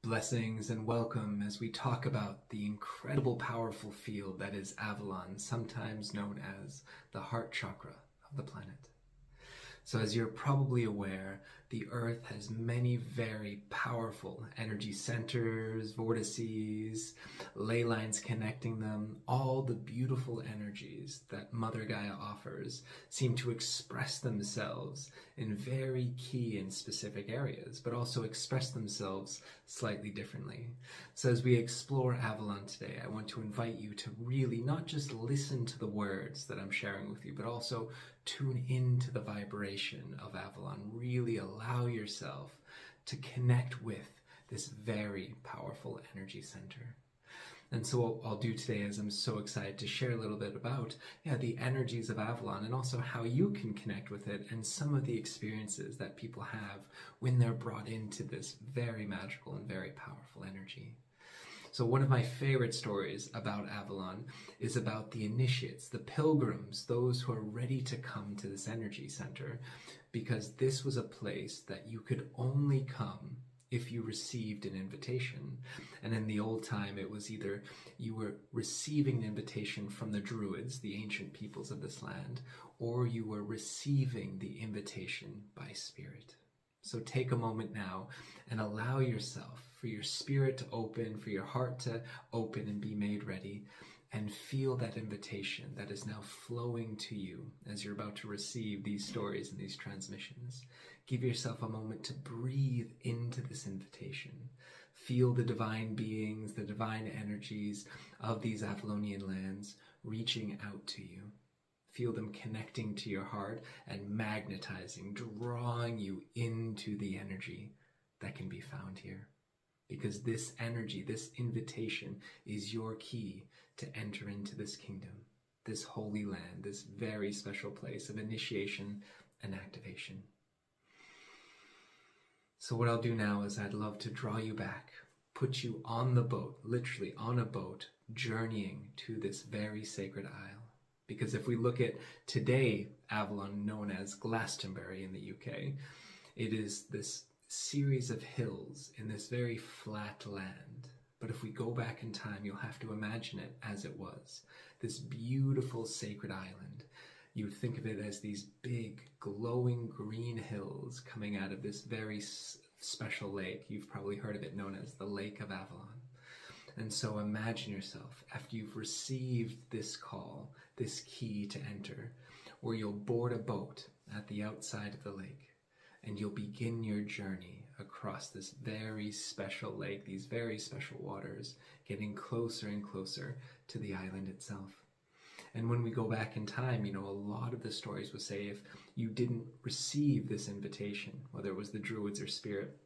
Blessings and welcome as we talk about the incredible, powerful field that is Avalon, sometimes known as the heart chakra of the planet. So as you're probably aware, the Earth has many very powerful energy centers, vortices, ley lines connecting them. All the beautiful energies that Mother Gaia offers seem to express themselves in very key and specific areas, but also express themselves slightly differently. So as we explore Avalon today, I want to invite you to really not just listen to the words that I'm sharing with you, but also tune into the vibration of Avalon. Really allow yourself to connect with this very powerful energy center. And so what I'll do today is I'm so excited to share a little bit about the energies of Avalon and also how you can connect with it and some of the experiences that people have when they're brought into this very magical and very powerful energy. So one of my favorite stories about Avalon is about the initiates, the pilgrims, those who are ready to come to this energy center, because this was a place that you could only come if you received an invitation. And in the old time, it was either you were receiving an invitation from the Druids, the ancient peoples of this land, or you were receiving the invitation by spirit. So take a moment now and allow yourself for your spirit to open, for your heart to open and be made ready, and feel that invitation that is now flowing to you as you're about to receive these stories and these transmissions. Give yourself a moment to breathe into this invitation. Feel the divine beings, the divine energies of these Avalonian lands reaching out to you. Feel them connecting to your heart and magnetizing, drawing you into the energy that can be found here. Because this energy, this invitation is your key to enter into this kingdom, this holy land, this very special place of initiation and activation. So what I'll do now is I'd love to draw you back, put you on the boat, literally on a boat, journeying to this very sacred isle. Because if we look at today, Avalon, known as Glastonbury in the UK, it is this series of hills in this very flat land. But if we go back in time, you'll have to imagine it as it was. This beautiful sacred island. You would think of it as these big glowing green hills coming out of this very special lake. You've probably heard of it known as the Lake of Avalon. And so imagine yourself, after you've received this call, this key to enter, where you'll board a boat at the outside of the lake, and you'll begin your journey across this very special lake, these very special waters, getting closer and closer to the island itself. And when we go back in time, a lot of the stories will say if you didn't receive this invitation, whether it was the Druids or spirit,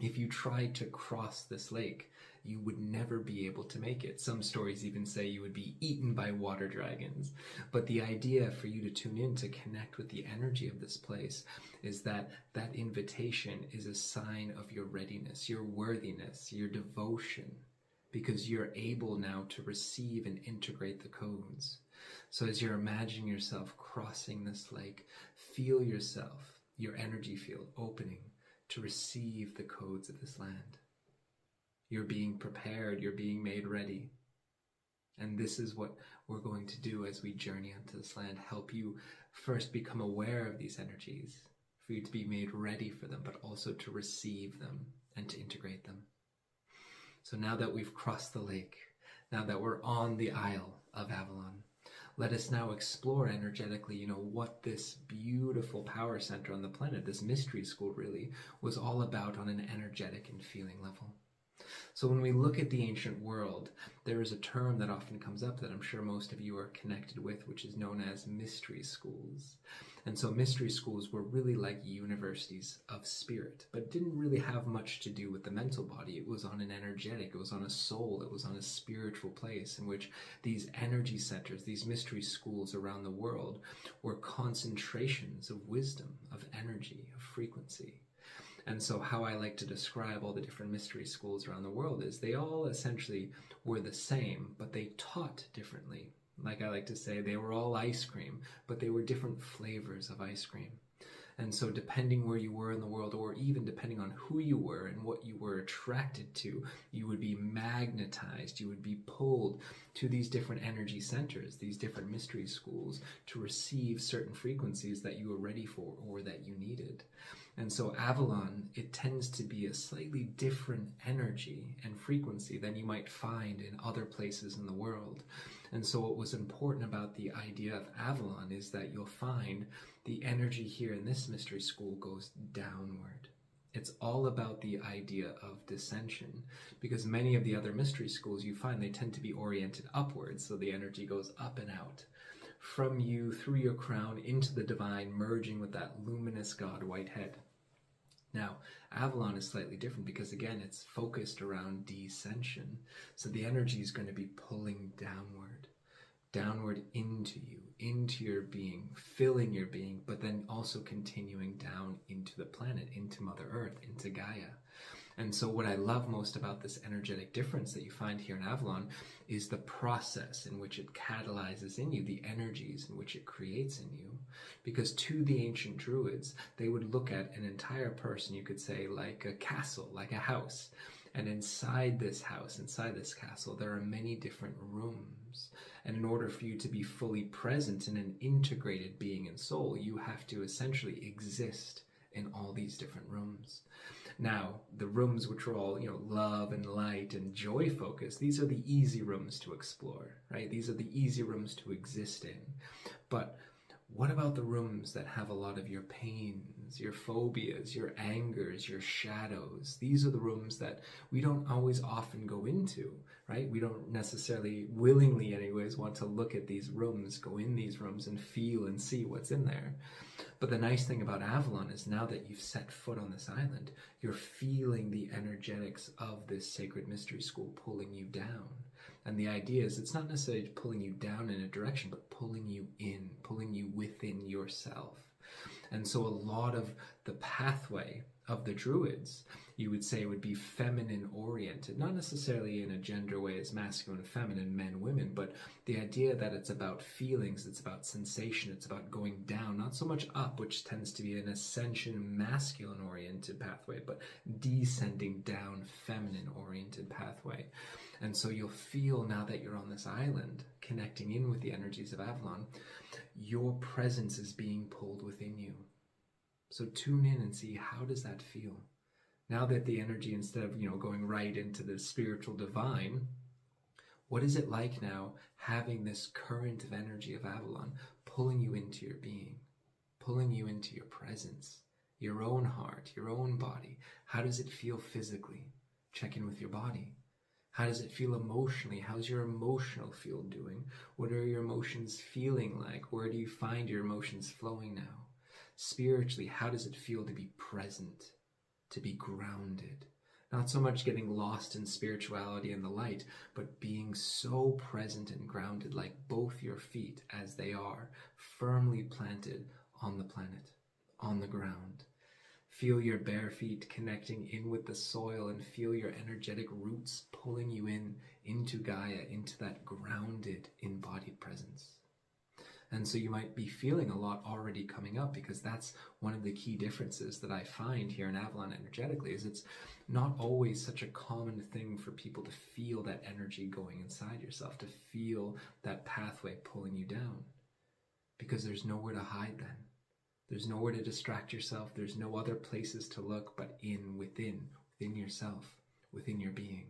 if you tried to cross this lake, you would never be able to make it. Some stories even say you would be eaten by water dragons. But the idea for you to tune in to connect with the energy of this place is that that invitation is a sign of your readiness, your worthiness, your devotion, because you're able now to receive and integrate the codes. So as you're imagining yourself crossing this lake, feel yourself, your energy field opening to receive the codes of this land. You're being prepared, you're being made ready. And this is what we're going to do as we journey onto this land, help you first become aware of these energies, for you to be made ready for them, but also to receive them and to integrate them. So now that we've crossed the lake, now that we're on the Isle of Avalon, let us now explore energetically, what this beautiful power center on the planet, this mystery school really, was all about on an energetic and feeling level. So when we look at the ancient world, there is a term that often comes up that I'm sure most of you are connected with, which is known as mystery schools. And so mystery schools were really like universities of spirit, but didn't really have much to do with the mental body. It was on an energetic, it was on a soul, it was on a spiritual place in which these energy centers, these mystery schools around the world were concentrations of wisdom, of energy, of frequency. And so how I like to describe all the different mystery schools around the world is they all essentially were the same, but they taught differently. Like I like to say, they were all ice cream, but they were different flavors of ice cream. And so depending where you were in the world, or even depending on who you were and what you were attracted to, you would be magnetized, you would be pulled to these different energy centers, these different mystery schools, to receive certain frequencies that you were ready for or that you needed. And so Avalon, it tends to be a slightly different energy and frequency than you might find in other places in the world. And so what was important about the idea of Avalon is that you'll find the energy here in this mystery school goes downward. It's all about the idea of dissension, because many of the other mystery schools you find, they tend to be oriented upwards, so the energy goes up and out from you through your crown into the divine, merging with that luminous God white head. Now, Avalon is slightly different because, again, it's focused around descension. So the energy is going to be pulling downward into you, into your being, filling your being, but then also continuing down into the planet, into Mother Earth, into Gaia. And so what I love most about this energetic difference that you find here in Avalon is the process in which it catalyzes in you, the energies in which it creates in you. Because to the ancient Druids, they would look at an entire person, you could say, like a castle, like a house. And inside this house, inside this castle, there are many different rooms. And in order for you to be fully present in an integrated being and soul, you have to essentially exist in all these different rooms. Now, the rooms which are all, love and light and joy focused, these are the easy rooms to explore, right? These are the easy rooms to exist in. But what about the rooms that have a lot of your pains, your phobias, your angers, your shadows? These are the rooms that we don't always often go into, right? We don't necessarily willingly anyways want to look at these rooms, go in these rooms and feel and see what's in there. But the nice thing about Avalon is now that you've set foot on this island, you're feeling the energetics of this sacred mystery school pulling you down. And the idea is it's not necessarily pulling you down in a direction, but pulling you in, pulling you within yourself. And so a lot of the pathway of the Druids, you would say, would be feminine oriented, not necessarily in a gender way as masculine and feminine, men, women, but the idea that it's about feelings, it's about sensation, it's about going down, not so much up, which tends to be an ascension masculine oriented pathway, but descending down feminine oriented pathway. And so you'll feel now that you're on this island, connecting in with the energies of Avalon, your presence is being pulled within you. So tune in and see, how does that feel? Now that the energy, instead of, going right into the spiritual divine, what is it like now having this current of energy of Avalon pulling you into your being, pulling you into your presence, your own heart, your own body? How does it feel physically? Check in with your body. How does it feel emotionally? How's your emotional field doing? What are your emotions feeling like? Where do you find your emotions flowing now? Spiritually, how does it feel to be present, to be grounded? Not so much getting lost in spirituality and the light, but being so present and grounded, like both your feet as they are, firmly planted on the planet, on the ground. Feel your bare feet connecting in with the soil, and feel your energetic roots pulling you into Gaia, into that grounded, embodied presence. And so you might be feeling a lot already coming up, because that's one of the key differences that I find here in Avalon energetically, is it's not always such a common thing for people to feel that energy going inside yourself, to feel that pathway pulling you down, because there's nowhere to hide then. There's nowhere to distract yourself. There's no other places to look but within yourself, within your being.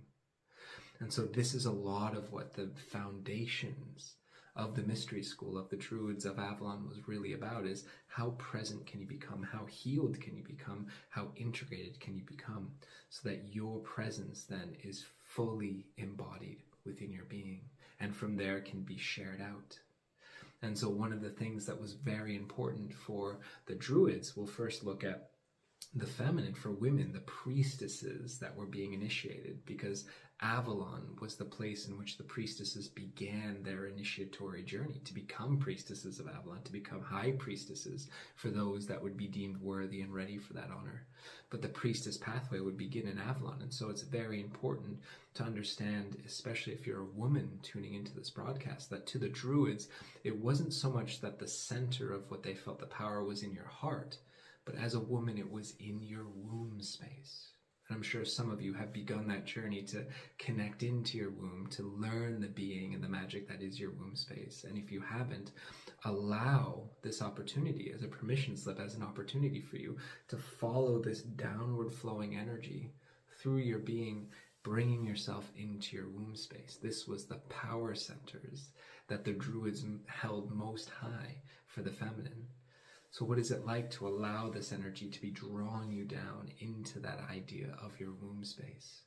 And so this is a lot of what the foundations of the mystery school of the Druids of Avalon was really about, is how present can you become, how healed can you become, how integrated can you become, so that your presence then is fully embodied within your being, and from there can be shared out. And so one of the things that was very important for the Druids, we'll first look at the feminine, for women, the priestesses that were being initiated, because Avalon was the place in which the priestesses began their initiatory journey to become priestesses of Avalon, to become high priestesses for those that would be deemed worthy and ready for that honor. But the priestess pathway would begin in Avalon, and so it's very important to understand, especially if you're a woman tuning into this broadcast, that to the Druids, it wasn't so much that the center of what they felt the power was in your heart, but as a woman, it was in your womb space. And I'm sure some of you have begun that journey to connect into your womb, to learn the being and the magic that is your womb space. And if you haven't, allow this opportunity as a permission slip, as an opportunity for you to follow this downward flowing energy through your being, bringing yourself into your womb space. This was the power centers that the Druids held most high for the feminine. So what is it like to allow this energy to be drawing you down into that idea of your womb space?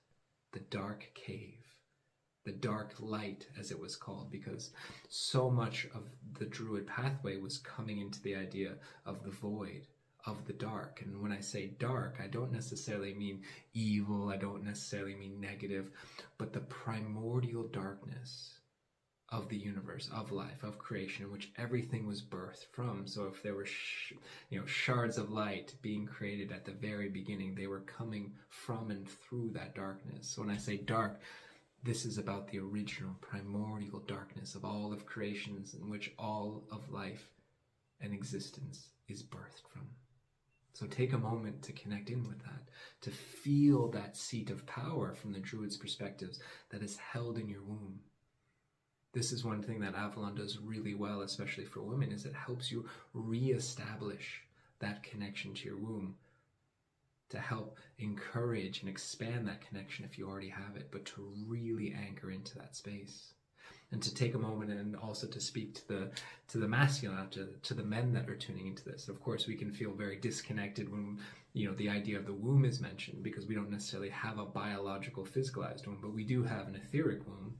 The dark cave, the dark light, as it was called, because so much of the Druid pathway was coming into the idea of the void, of the dark. And when I say dark, I don't necessarily mean evil, I don't necessarily mean negative, but the primordial darkness of the universe, of life, of creation, in which everything was birthed from. So if there were shards of light being created at the very beginning, they were coming from and through that darkness. So when I say dark, this is about the original primordial darkness of all of creations, in which all of life and existence is birthed from. So take a moment to connect in with that, to feel that seat of power from the Druids' perspectives that is held in your womb. This is one thing that Avalon does really well, especially for women, is it helps you reestablish that connection to your womb, to help encourage and expand that connection if you already have it, but to really anchor into that space. And to take a moment and also to speak to the masculine, to the men that are tuning into this. Of course, we can feel very disconnected when the idea of the womb is mentioned, because we don't necessarily have a biological, physicalized womb, but we do have an etheric womb.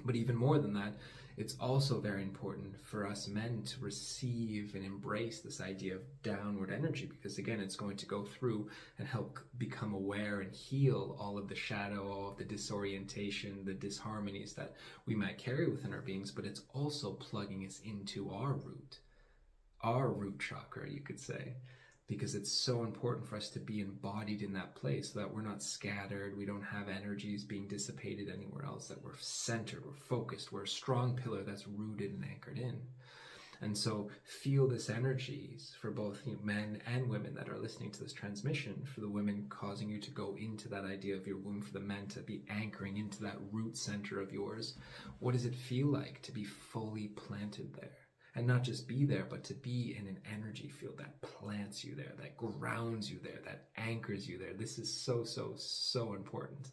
But even more than that, it's also very important for us men to receive and embrace this idea of downward energy, because again, it's going to go through and help become aware and heal all of the shadow, all of the disorientation, the disharmonies that we might carry within our beings. But it's also plugging us into our root chakra, you could say, because it's so important for us to be embodied in that place so that we're not scattered, we don't have energies being dissipated anywhere else, that we're centered, we're focused, we're a strong pillar that's rooted and anchored in. And so feel this energies for both men and women that are listening to this transmission, for the women causing you to go into that idea of your womb, for the men to be anchoring into that root center of yours. What does it feel like to be fully planted there? And not just be there, but to be in an energy field that plants you there, that grounds you there, that anchors you there. This is so, so, so important.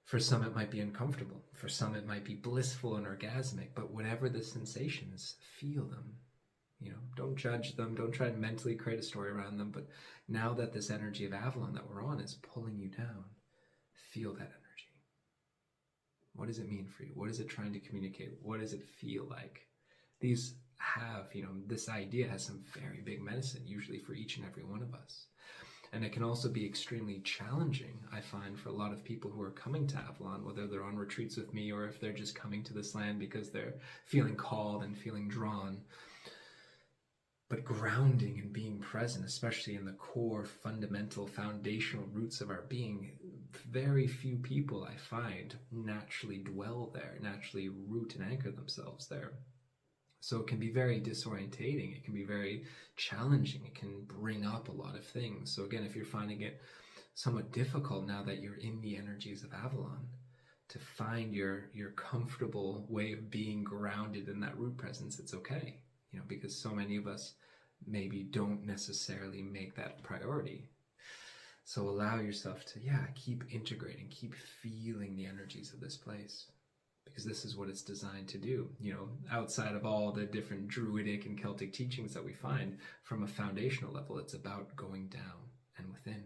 For some, it might be uncomfortable. For some, it might be blissful and orgasmic. But whatever the sensations, feel them. Don't judge them. Don't try to mentally create a story around them. But now that this energy of Avalon that we're on is pulling you down, feel that energy. What does it mean for you? What is it trying to communicate? What does it feel like? These have, this idea has some very big medicine, usually for each and every one of us. And it can also be extremely challenging, I find, for a lot of people who are coming to Avalon, whether they're on retreats with me or if they're just coming to this land because they're feeling called and feeling drawn. But grounding and being present, especially in the core, fundamental, foundational roots of our being, very few people, I find, naturally dwell there, naturally root and anchor themselves there. So it can be very disorientating. It can be very challenging. It can bring up a lot of things. So again, if you're finding it somewhat difficult now that you're in the energies of Avalon, to find your comfortable way of being grounded in that root presence, it's okay. Because so many of us maybe don't necessarily make that a priority. So allow yourself to, keep integrating, keep feeling the energies of this place. Because this is what it's designed to do. Outside of all the different Druidic and Celtic teachings that we find, from a foundational level, it's about going down and within.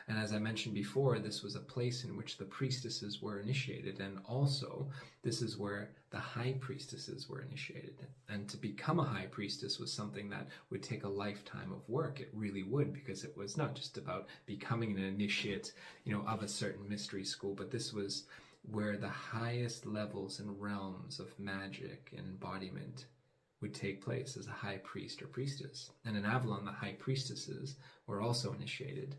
And as I mentioned before, this was a place in which the priestesses were initiated, and also this is where the high priestesses were initiated. And to become a high priestess was something that would take a lifetime of work. It really would, because it was not just about becoming an initiate, of a certain mystery school, but this was where the highest levels and realms of magic and embodiment would take place as a high priest or priestess. And in Avalon, the high priestesses were also initiated.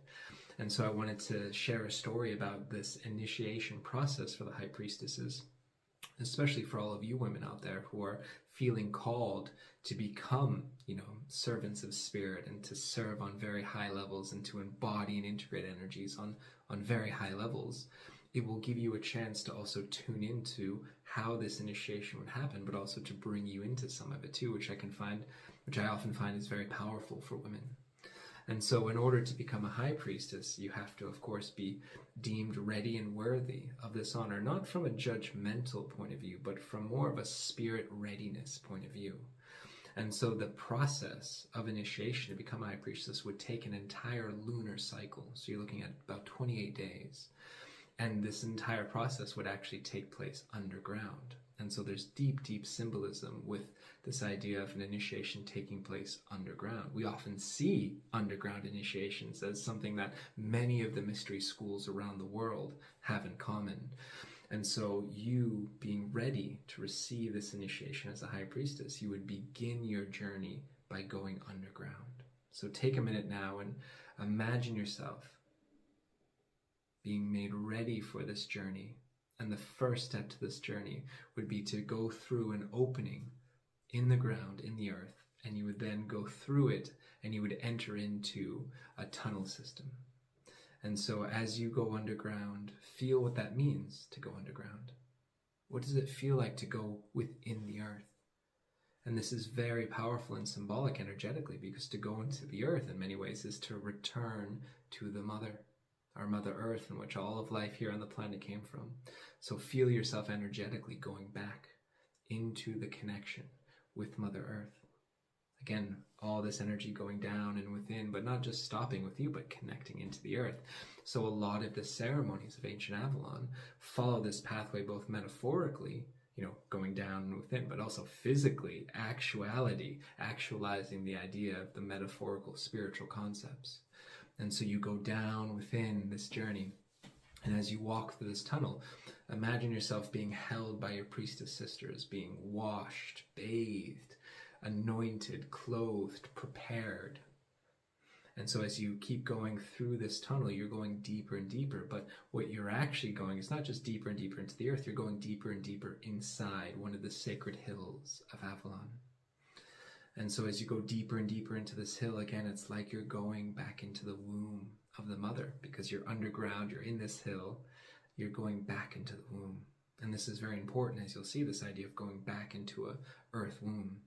And so I wanted to share a story about this initiation process for the high priestesses. especially for all of you women out there who are feeling called to become, servants of spirit and to serve on very high levels and to embody and integrate energies on very high levels. It will give you a chance to also tune into how this initiation would happen, but also to bring you into some of it too, which I often find is very powerful for women. And so in order to become a high priestess, you have to, of course, be deemed ready and worthy of this honor, not from a judgmental point of view, but from more of a spirit readiness point of view. And so the process of initiation to become a high priestess would take an entire lunar cycle. So you're looking at about 28 days. And this entire process would actually take place underground. And so there's deep, deep symbolism with this idea of an initiation taking place underground. We often see underground initiations as something that many of the mystery schools around the world have in common. And so you being ready to receive this initiation as a high priestess, you would begin your journey by going underground. So take a minute now and imagine yourself being made ready for this journey. And the first step to this journey would be to go through an opening in the ground, in the earth, and you would then go through it and you would enter into a tunnel system. And so as you go underground, feel what that means to go underground. What does it feel like to go within the earth? And this is very powerful and symbolic energetically, because to go into the earth in many ways is to return to the mother, our Mother Earth, in which all of life here on the planet came from. So feel yourself energetically going back into the connection with Mother Earth. Again, all this energy going down and within, but not just stopping with you, but connecting into the earth. So a lot of the ceremonies of ancient Avalon follow this pathway, both metaphorically, going down and within, but also physically, actualizing the idea of the metaphorical spiritual concepts. And so you go down within this journey. And as you walk through this tunnel, imagine yourself being held by your priestess sisters, being washed, bathed, anointed, clothed, prepared. And so as you keep going through this tunnel, you're going deeper and deeper. But what you're actually going is not just deeper and deeper into the earth, you're going deeper and deeper inside one of the sacred hills of Avalon. And so as you go deeper and deeper into this hill, again, it's like you're going back into the womb of the mother, because you're underground, you're in this hill, you're going back into the womb. And this is very important, as you'll see, this idea of going back into a earth womb.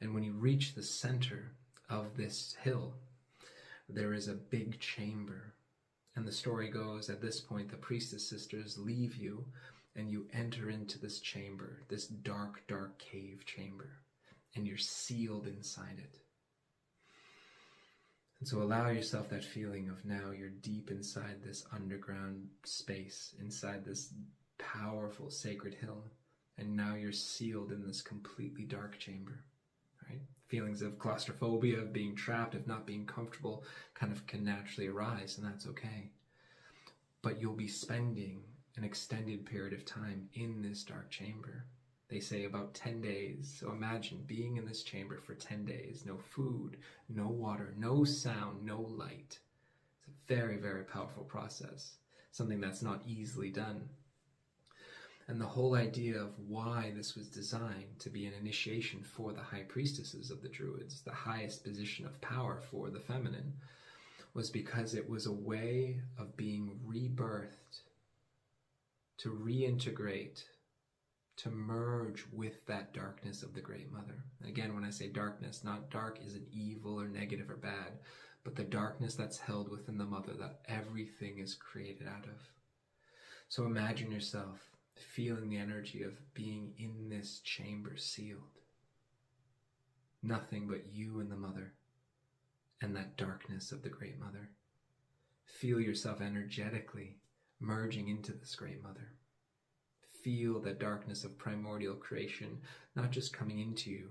And when you reach the center of this hill, there is a big chamber. And the story goes, at this point, the priestess sisters leave you and you enter into this chamber, this dark, dark cave chamber, and you're sealed inside it. And so allow yourself that feeling of now you're deep inside this underground space, inside this powerful sacred hill, and now you're sealed in this completely dark chamber. Right? Feelings of claustrophobia, of being trapped, of not being comfortable kind of can naturally arise, and that's okay. But you'll be spending an extended period of time in this dark chamber. They say about 10 days. So imagine being in this chamber for 10 days. No food, no water, no sound, no light. It's a very, very powerful process. Something that's not easily done. And the whole idea of why this was designed to be an initiation for the high priestesses of the Druids, the highest position of power for the feminine, was because it was a way of being rebirthed, to reintegrate, to merge with that darkness of the Great Mother. And again, when I say darkness, not dark is an evil or negative or bad, but the darkness that's held within the Mother that everything is created out of. So imagine yourself feeling the energy of being in this chamber sealed. Nothing but you and the Mother and that darkness of the Great Mother. Feel yourself energetically merging into this Great Mother. Feel the darkness of primordial creation, not just coming into you,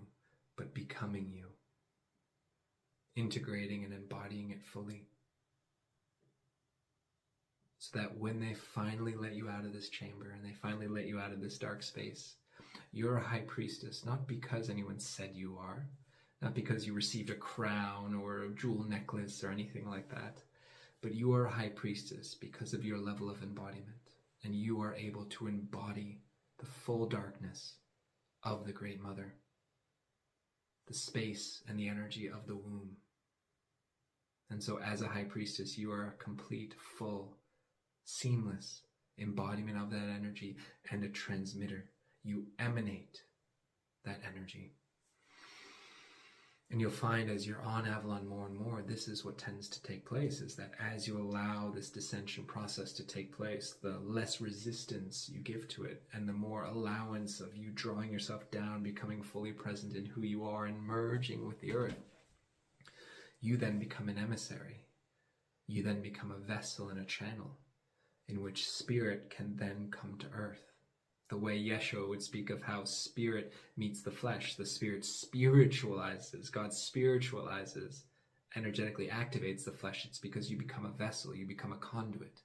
but becoming you. Integrating and embodying it fully. So that when they finally let you out of this chamber and they finally let you out of this dark space, you're a high priestess, not because anyone said you are, not because you received a crown or a jewel necklace or anything like that, but you are a high priestess because of your level of embodiment, and you are able to embody the the full darkness of the Great Mother, the space and the energy of the womb. And so as a high priestess, you are a complete, full, seamless embodiment of that energy and a transmitter. You emanate that energy. And you'll find as you're on Avalon more and more, this is what tends to take place, is that as you allow this dissension process to take place, the less resistance you give to it, and the more allowance of you drawing yourself down, becoming fully present in who you are and merging with the earth, you then become an emissary. You then become a vessel and a channel in which spirit can then come to earth. The way Yeshua would speak of how spirit meets the flesh, the spirit spiritualizes, God spiritualizes, energetically activates the flesh. It's because you become a vessel, you become a conduit.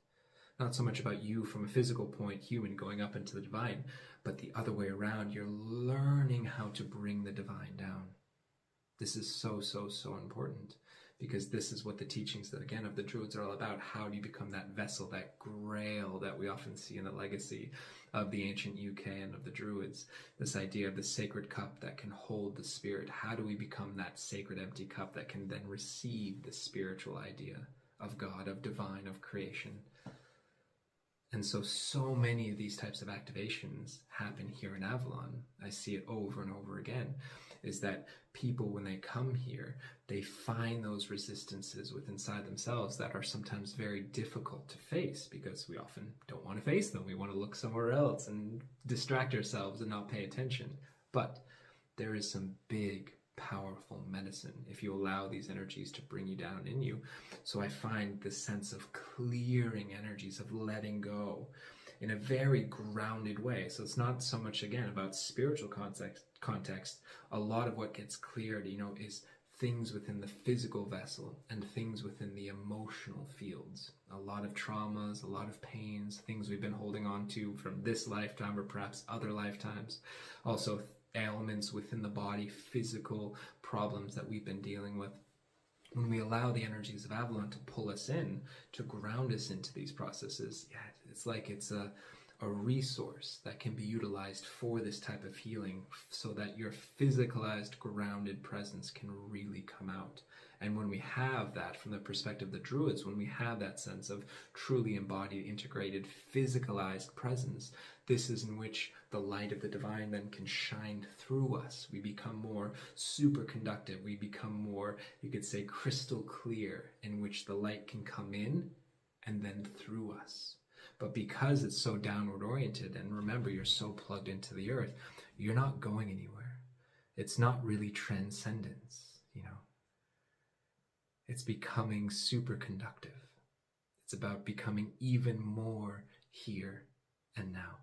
Not so much about you from a physical point, human, going up into the divine, but the other way around. You're learning how to bring the divine down. This is so, so, so important, because this is what the teachings, that again, of the Druids are all about. How do you become that vessel, that grail that we often see in the legacy of the ancient UK and of the Druids? This idea of the sacred cup that can hold the spirit. How do we become that sacred empty cup that can then receive the spiritual idea of God, of divine, of creation? And so many of these types of activations happen here in Avalon. I see it over and over again, is that people, when they come here, they find those resistances within inside themselves that are sometimes very difficult to face, because we often don't want to face them. We want to look somewhere else and distract ourselves and not pay attention. But there is some big, powerful medicine if you allow these energies to bring you down in you. So I find this sense of clearing energies, of letting go in a very grounded way. So it's not so much, again, about spiritual context. A lot of what gets cleared, is things within the physical vessel and things within the emotional fields. A lot of traumas, a lot of pains, things we've been holding on to from this lifetime or perhaps other lifetimes. Also elements within the body, physical problems that we've been dealing with. When we allow the energies of Avalon to pull us in, to ground us into these processes, it's like it's a resource that can be utilized for this type of healing, so that your physicalized, grounded presence can really come out. And when we have that from the perspective of the Druids, when we have that sense of truly embodied, integrated, physicalized presence, this is in which the light of the divine then can shine through us. We become more superconductive. We become more, you could say, crystal clear, in which the light can come in and then through us. But because it's so downward oriented, and remember, you're so plugged into the earth, you're not going anywhere. It's not really transcendence, It's becoming superconductive. It's about becoming even more here and now,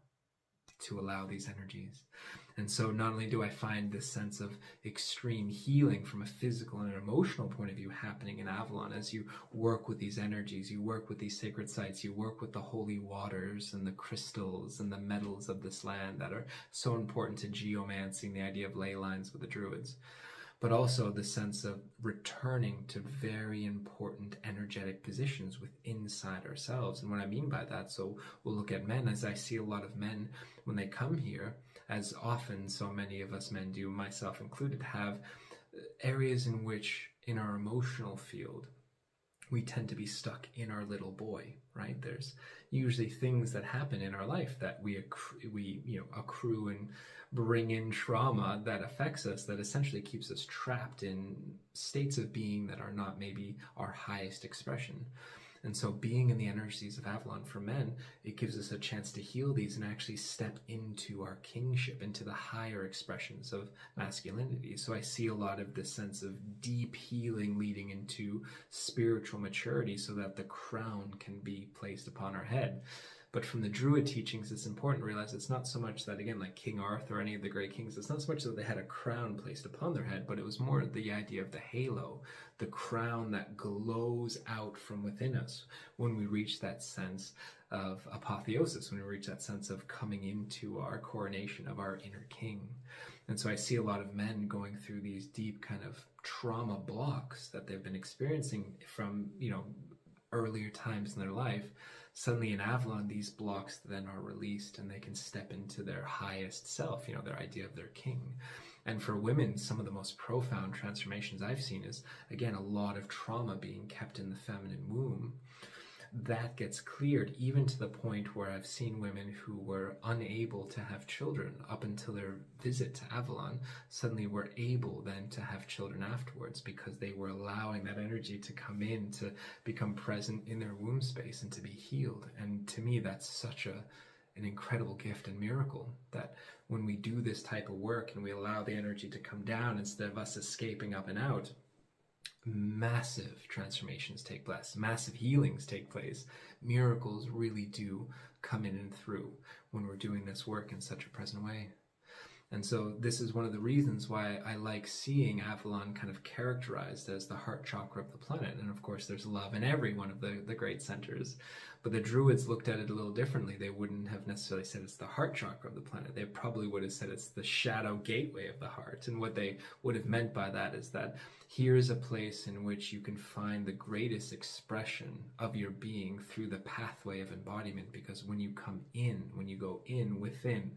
to allow these energies. And so not only do I find this sense of extreme healing from a physical and an emotional point of view happening in Avalon as you work with these energies, you work with these sacred sites, you work with the holy waters and the crystals and the metals of this land that are so important to geomancy, the idea of ley lines with the Druids, but also the sense of returning to very important energetic positions within inside ourselves. And what I mean by that, so we'll look at men, as I see a lot of men when they come here, as often so many of us men do, myself included, have areas in which in our emotional field we tend to be stuck in our little boy, right? There's usually things that happen in our life that we accrue and bring in trauma that affects us, that essentially keeps us trapped in states of being that are not maybe our highest expression. And so being in the energies of Avalon for men, it gives us a chance to heal these and actually step into our kingship, into the higher expressions of masculinity. So I see a lot of this sense of deep healing leading into spiritual maturity, so that the crown can be placed upon our head. But from the Druid teachings, it's important to realize it's not so much that, again, like King Arthur or any of the great kings, it's not so much that they had a crown placed upon their head, but it was more the idea of the halo, the crown that glows out from within us when we reach that sense of apotheosis, when we reach that sense of coming into our coronation of our inner king. And so I see a lot of men going through these deep kind of trauma blocks that they've been experiencing from, earlier times in their life, Suddenly in Avalon, these blocks then are released and they can step into their highest self, their idea of their king. And for women, some of the most profound transformations I've seen is, again, a lot of trauma being kept in the feminine womb. That gets cleared, even to the point where I've seen women who were unable to have children up until their visit to Avalon suddenly were able then to have children afterwards, because they were allowing that energy to come in, to become present in their womb space and to be healed. And to me, that's such an incredible gift and miracle, that when we do this type of work and we allow the energy to come down instead of us escaping up and out, massive transformations take place, massive healings take place. Miracles really do come in and through when we're doing this work in such a present way. And so this is one of the reasons why I like seeing Avalon kind of characterized as the heart chakra of the planet. And of course, there's love in every one of the great centers. But the Druids looked at it a little differently. They wouldn't have necessarily said it's the heart chakra of the planet. They probably would have said it's the shadow gateway of the heart. And what they would have meant by that is that here's a place in which you can find the greatest expression of your being through the pathway of embodiment. Because when you come in, when you go in within,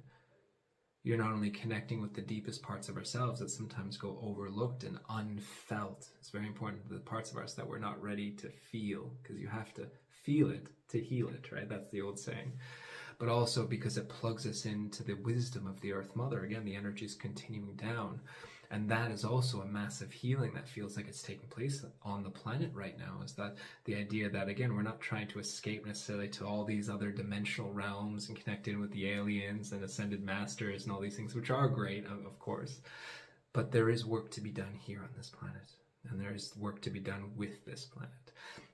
you're not only connecting with the deepest parts of ourselves that sometimes go overlooked and unfelt. It's very important, the parts of us that we're not ready to feel, because you have to feel it to heal it, right? That's the old saying. But also because it plugs us into the wisdom of the Earth Mother. Again, the energy is continuing down. And that is also a massive healing that feels like it's taking place on the planet right now, is that the idea that, again, we're not trying to escape necessarily to all these other dimensional realms and connect in with the aliens and ascended masters and all these things, which are great, of course. But there is work to be done here on this planet. And there is work to be done with this planet.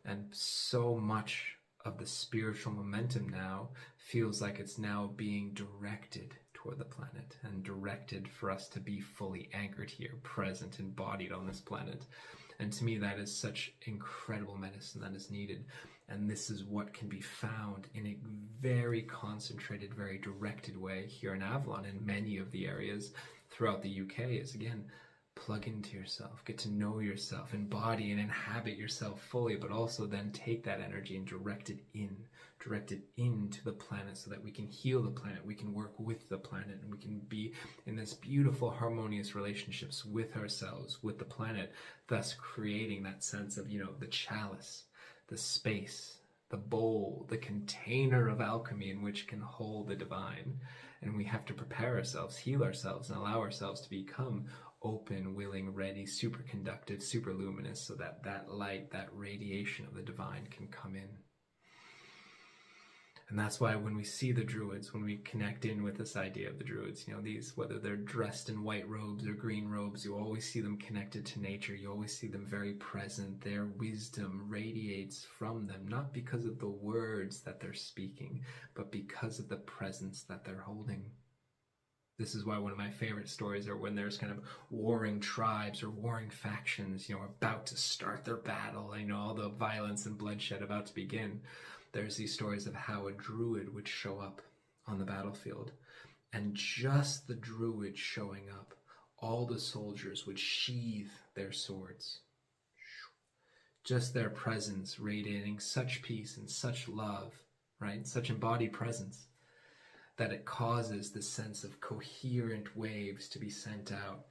And so much of the spiritual momentum now feels like it's now being directed toward the planet and directed for us to be fully anchored here, present, embodied on this planet. And to me, that is such incredible medicine that is needed. And this is what can be found in a very concentrated, very directed way here in Avalon and many of the areas throughout the UK is, again, plug into yourself, get to know yourself, embody and inhabit yourself fully, but also then take that energy and direct it into the planet so that we can heal the planet, we can work with the planet, and we can be in this beautiful, harmonious relationships with ourselves, with the planet, thus creating that sense of, the chalice, the space, the bowl, the container of alchemy in which can hold the divine. And we have to prepare ourselves, heal ourselves, and allow ourselves to become open, willing, ready, super conductive, super luminous, so that that light, that radiation of the divine can come in. And that's why when we see the Druids, when we connect in with this idea of the Druids, these, whether they're dressed in white robes or green robes, you always see them connected to nature. You always see them very present. Their wisdom radiates from them, not because of the words that they're speaking, but because of the presence that they're holding. This is why one of my favorite stories are when there's kind of warring tribes or warring factions, about to start their battle, all the violence and bloodshed about to begin. There's these stories of how a Druid would show up on the battlefield, and just the Druid showing up, all the soldiers would sheathe their swords. Just their presence radiating such peace and such love, right? Such embodied presence, that it causes this sense of coherent waves to be sent out,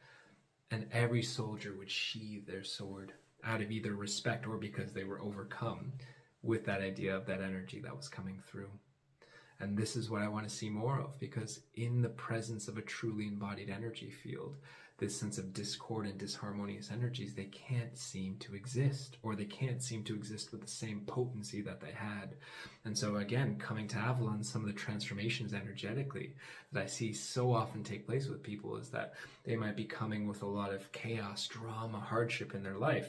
and every soldier would sheathe their sword out of either respect or because they were overcome with that idea of that energy that was coming through. And this is what I want to see more of, because in the presence of a truly embodied energy field, this sense of discord and disharmonious energies, they can't seem to exist, or they can't seem to exist with the same potency that they had. And so again, coming to Avalon, some of the transformations energetically that I see so often take place with people is that they might be coming with a lot of chaos, drama, hardship in their life.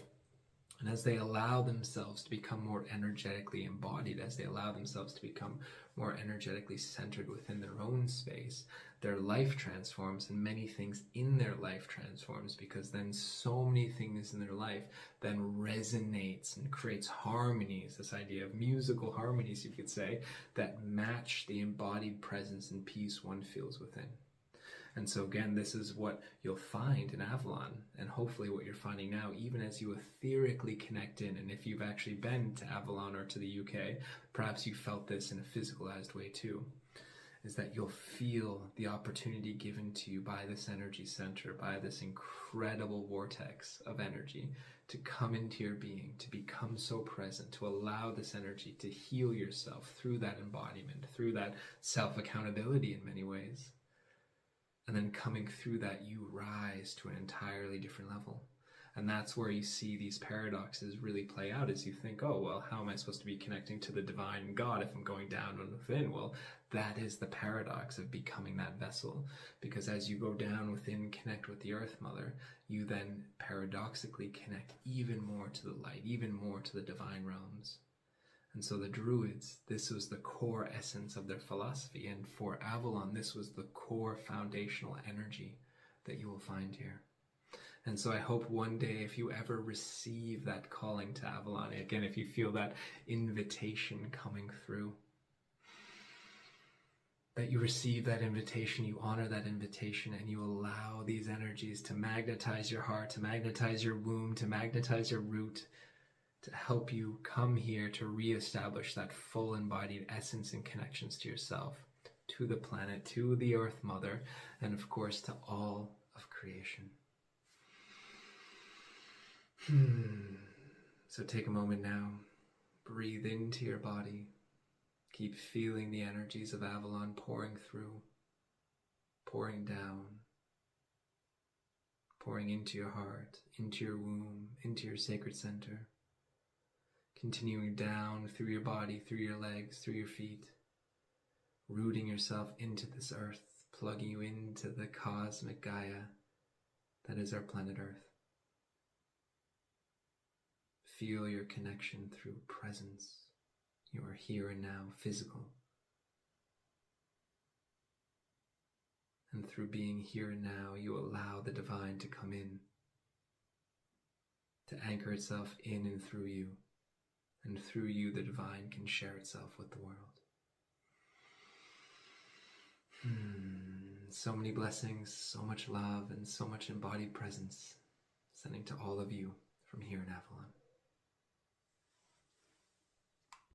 And as they allow themselves to become more energetically embodied, as they allow themselves to become more energetically centered within their own space, their life transforms, and many things in their life transforms, because then so many things in their life then resonates and creates harmonies, this idea of musical harmonies, you could say, that match the embodied presence and peace one feels within. And so again, this is what you'll find in Avalon, and hopefully what you're finding now, even as you etherically connect in. And if you've actually been to Avalon or to the UK, perhaps you felt this in a physicalized way too, is that you'll feel the opportunity given to you by this energy center, by this incredible vortex of energy, to come into your being, to become so present, to allow this energy to heal yourself through that embodiment, through that self-accountability in many ways. And then coming through that, you rise to an entirely different level. And that's where you see these paradoxes really play out, as you think, oh, well, how am I supposed to be connecting to the divine God if I'm going down within? Well, that is the paradox of becoming that vessel. Because as you go down within, connect with the Earth Mother, you then paradoxically connect even more to the light, even more to the divine realms. And so the Druids, this was the core essence of their philosophy. And for Avalon, this was the core foundational energy that you will find here. And so I hope one day, if you ever receive that calling to Avalon, again, if you feel that invitation coming through, that you receive that invitation, you honor that invitation, and you allow these energies to magnetize your heart, to magnetize your womb, to magnetize your root, to help you come here to reestablish that full embodied essence and connections to yourself, to the planet, to the Earth Mother, and of course to all of creation. So take a moment now, breathe into your body, keep feeling the energies of Avalon pouring through, pouring down, pouring into your heart, into your womb, into your sacred center, continuing down through your body, through your legs, through your feet, rooting yourself into this earth, plugging you into the cosmic Gaia that is our planet Earth. Feel your connection through presence. You are here and now, physical. And through being here and now, you allow the divine to come in, to anchor itself in and through you. And through you, the divine can share itself with the world. So many blessings, so much love, and so much embodied presence, sending to all of you from here in Avalon.